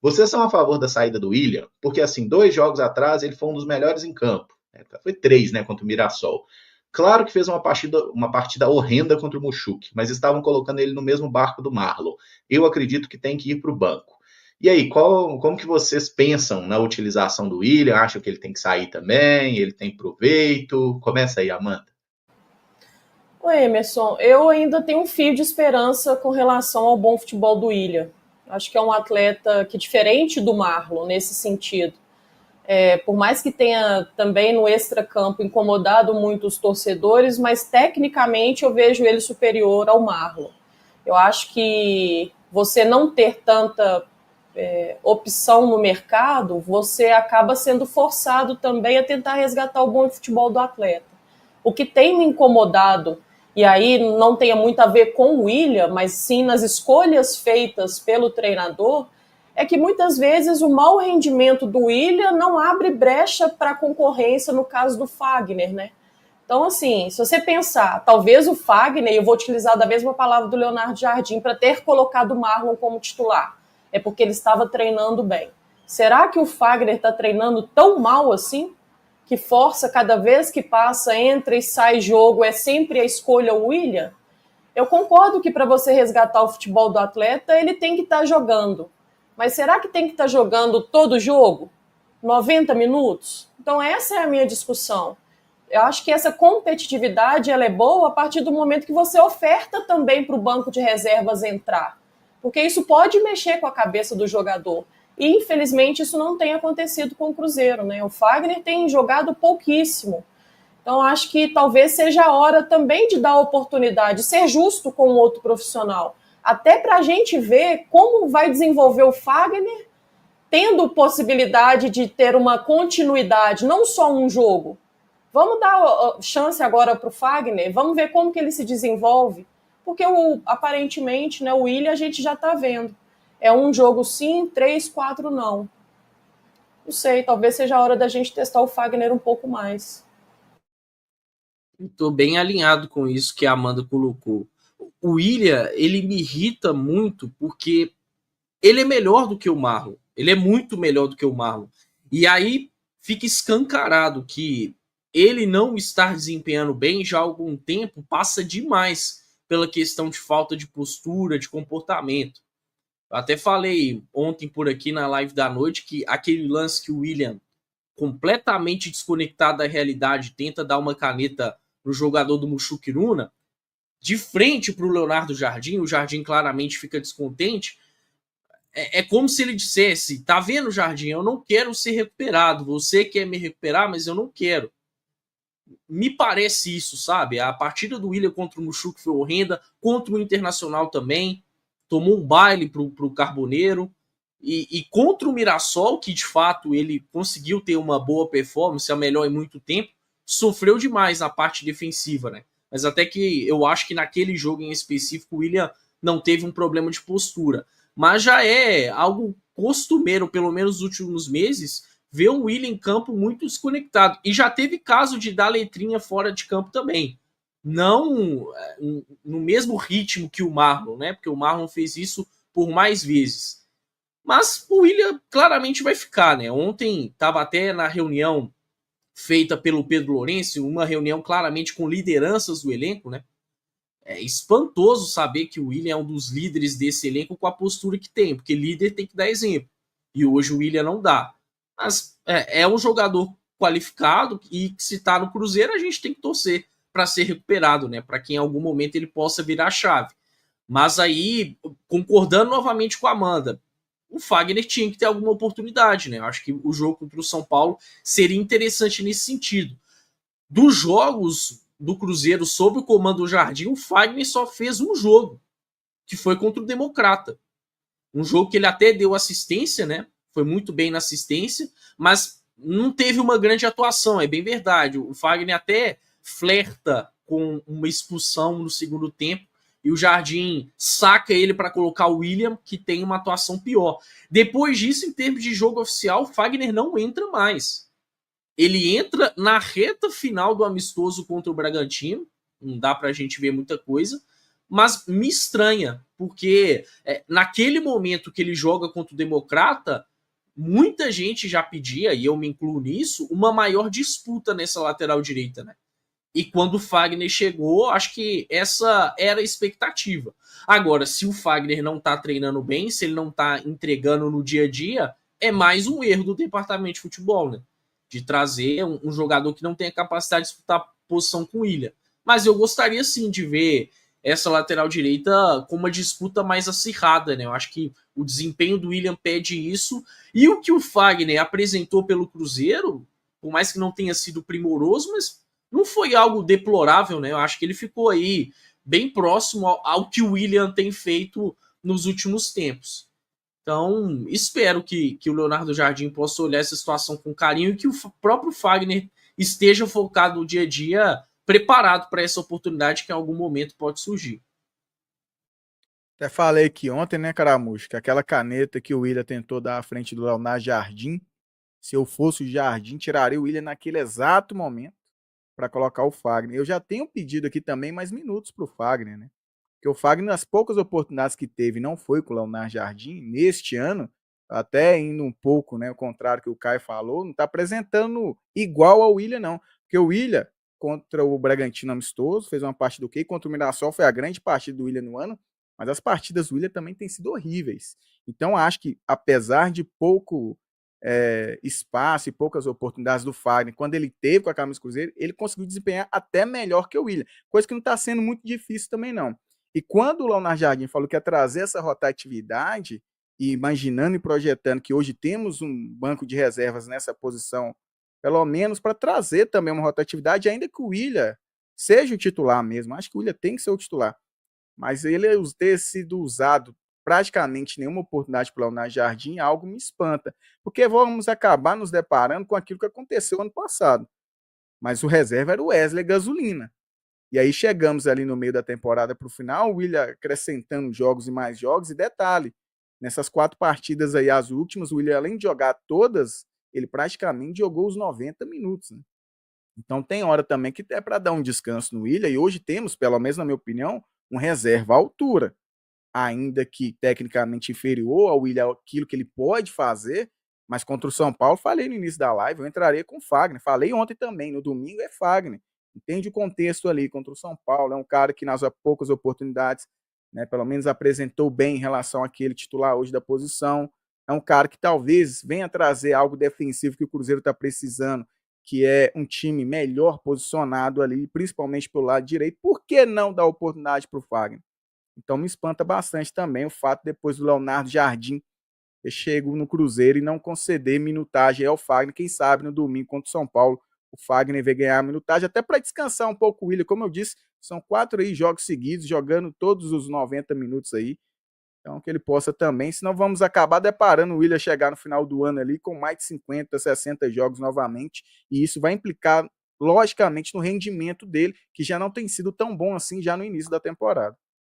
Vocês são a favor da saída do William? Porque, assim, 2 jogos atrás ele foi um dos melhores em campo. Foi 3, né, contra o Mirassol. Claro que fez uma partida horrenda contra o Muxuque, mas estavam colocando ele no mesmo barco do Marlon. Eu acredito que tem que ir para o banco. E aí, como que vocês pensam na utilização do William? Acham que ele tem que sair também? Ele tem proveito? Começa aí, Amanda. Ô Emerson, eu ainda tenho um fio de esperança com relação ao bom futebol do William. Acho que é um atleta que, diferente do Marlon, nesse sentido, por mais que tenha também no extracampo incomodado muito os torcedores, mas tecnicamente eu vejo ele superior ao Marlon. Eu acho que você não ter tanta opção no mercado, você acaba sendo forçado também a tentar resgatar o bom futebol do atleta. O que tem me incomodado, e aí não tem muito a ver com o William, mas sim nas escolhas feitas pelo treinador, é que muitas vezes o mau rendimento do William não abre brecha para a concorrência no caso do Fagner, né? Então, assim, se você pensar, talvez o Fagner, eu vou utilizar da mesma palavra do Leonardo Jardim, para ter colocado o Marlon como titular, é porque ele estava treinando bem. Será que o Fagner está treinando tão mal assim? Que força cada vez que passa, entra e sai jogo, é sempre a escolha William? Eu concordo que para você resgatar o futebol do atleta, ele tem que estar jogando. Mas será que tem que estar jogando todo jogo? 90 minutos? Então essa é a minha discussão. Eu acho que essa competitividade ela é boa a partir do momento que você oferta também para o banco de reservas entrar. Porque isso pode mexer com a cabeça do jogador. E, infelizmente, isso não tem acontecido com o Cruzeiro, né? O Fagner tem jogado pouquíssimo. Então, acho que talvez seja a hora também de dar oportunidade, ser justo com o outro profissional. Até para a gente ver como vai desenvolver o Fagner, tendo possibilidade de ter uma continuidade, não só um jogo. Vamos dar chance agora para o Fagner, vamos ver como que ele se desenvolve. Porque aparentemente, né, o William a gente já está vendo. É um jogo sim, 3, 4 não. Não sei, talvez seja a hora da gente testar o Fagner um pouco mais. Estou bem alinhado com isso que a Amanda colocou. O William, ele me irrita muito porque ele é melhor do que o Marlon. Ele é muito melhor do que o Marlon. E aí fica escancarado que ele não estar desempenhando bem já há algum tempo passa demais pela questão de falta de postura, de comportamento. Eu até falei ontem por aqui na live da noite que aquele lance que o William, completamente desconectado da realidade, tenta dar uma caneta pro jogador do Muxuquiruna, de frente pro Leonardo Jardim, o Jardim claramente fica descontente. É como se ele dissesse: tá vendo, Jardim, eu não quero ser recuperado, você quer me recuperar, mas eu não quero. Me parece isso, sabe? A partida do William contra o Muxuque foi horrenda, contra o Internacional também, tomou um baile pro Carboneiro, e contra o Mirassol, que de fato ele conseguiu ter uma boa performance, a melhor em muito tempo, sofreu demais na parte defensiva, né? Mas até que eu acho que naquele jogo em específico o William não teve um problema de postura. Mas já é algo costumeiro, pelo menos nos últimos meses, ver o William em campo muito desconectado. E já teve caso de dar letrinha fora de campo também. Não no mesmo ritmo que o Marlon, né? Porque o Marlon fez isso por mais vezes. Mas o William claramente vai ficar, né? Ontem estava até na reunião feita pelo Pedro Lourenço, uma reunião claramente com lideranças do elenco, né? É espantoso saber que o William é um dos líderes desse elenco com a postura que tem, porque líder tem que dar exemplo. E hoje o William não dá. Mas é um jogador qualificado e se está no Cruzeiro a gente tem que torcer para ser recuperado, né? Para que em algum momento ele possa virar a chave. Mas aí, concordando novamente com a Amanda, o Fagner tinha que ter alguma oportunidade, né? Eu acho que o jogo contra o São Paulo seria interessante nesse sentido. Dos jogos do Cruzeiro sob o comando do Jardim, o Fagner só fez um jogo, que foi contra o Democrata. Um jogo que ele até deu assistência, né? Foi muito bem na assistência, mas não teve uma grande atuação, é bem verdade. O Fagner até flerta com uma expulsão no segundo tempo, e o Jardim saca ele para colocar o William, que tem uma atuação pior. Depois disso, em termos de jogo oficial, o Fagner não entra mais. Ele entra na reta final do amistoso contra o Bragantino, não dá pra gente ver muita coisa, mas me estranha, porque naquele momento que ele joga contra o Democrata, muita gente já pedia, e eu me incluo nisso, uma maior disputa nessa lateral direita, né? E quando o Fagner chegou, acho que essa era a expectativa. Agora, se o Fagner não tá treinando bem, se ele não tá entregando no dia a dia, é mais um erro do departamento de futebol, né? De trazer um jogador que não tem a capacidade de disputar posição com o Willian. Mas eu gostaria sim de ver essa lateral direita com uma disputa mais acirrada, né? Eu acho que o desempenho do Willian pede isso. E o que o Fagner apresentou pelo Cruzeiro, por mais que não tenha sido primoroso, mas não foi algo deplorável, né? Eu acho que ele ficou aí bem próximo ao que o Willian tem feito nos últimos tempos. Então, espero que o Leonardo Jardim possa olhar essa situação com carinho e que o próprio Fagner esteja focado no dia a dia, preparado para essa oportunidade que em algum momento pode surgir. Até falei aqui ontem, né, Caramujo, que aquela caneta que o Willian tentou dar à frente do Leonardo Jardim, se eu fosse o Jardim, tiraria o Willian naquele exato momento para colocar o Fagner. Eu já tenho pedido aqui também mais minutos para o Fagner, né? Porque o Fagner, nas poucas oportunidades que teve, não foi com o Leonardo Jardim, neste ano, até indo um pouco, né, o contrário que o Caio falou, não está apresentando igual ao Willian, não. Porque o Willian, contra o Bragantino amistoso, fez uma partida ok, contra o Mirassol foi a grande partida do Willian no ano, mas as partidas do Willian também têm sido horríveis. Então, acho que, apesar de pouco espaço e poucas oportunidades do Fagner, quando ele teve com a camisa do Cruzeiro, ele conseguiu desempenhar até melhor que o Willian, coisa que não está sendo muito difícil também, não. E quando o Leonardo Jardim falou que ia trazer essa rotatividade, e imaginando e projetando que hoje temos um banco de reservas nessa posição, pelo menos para trazer também uma rotatividade, ainda que o Willian seja o titular mesmo, acho que o Willian tem que ser o titular, mas ele ter sido usado praticamente nenhuma oportunidade para o Leonardo Jardim, algo me espanta, porque vamos acabar nos deparando com aquilo que aconteceu ano passado, mas o reserva era o Wesley Gasolina. E aí chegamos ali no meio da temporada para o final, o Willian acrescentando jogos e mais jogos, e detalhe, nessas 4 partidas aí, as últimas, o Willian, além de jogar todas, ele praticamente jogou os 90 minutos, né? Então tem hora também que é para dar um descanso no Willian, e hoje temos, pelo menos na minha opinião, um reserva à altura, ainda que tecnicamente inferior ao Willian, aquilo que ele pode fazer, mas contra o São Paulo, falei no início da live, eu entraria com o Fagner, falei ontem também, no domingo é Fagner, entende o contexto ali contra o São Paulo, é um cara que nas poucas oportunidades, né, pelo menos apresentou bem em relação àquele titular hoje da posição, é um cara que talvez venha trazer algo defensivo que o Cruzeiro está precisando, que é um time melhor posicionado ali, principalmente pelo lado direito. Por que não dar oportunidade para o Fagner? Então me espanta bastante também o fato depois do Leonardo Jardim ter chego no Cruzeiro e não conceder minutagem ao Fagner. Quem sabe no domingo contra o São Paulo o Fagner vai ganhar a minutagem, até para descansar um pouco o Willian. Como eu disse, são 4 aí jogos seguidos, jogando todos os 90 minutos aí. Então que ele possa também, senão vamos acabar deparando o Willian chegar no final do ano ali com mais de 50, 60 jogos novamente, e isso vai implicar logicamente no rendimento dele, que já não tem sido tão bom assim já no início da temporada.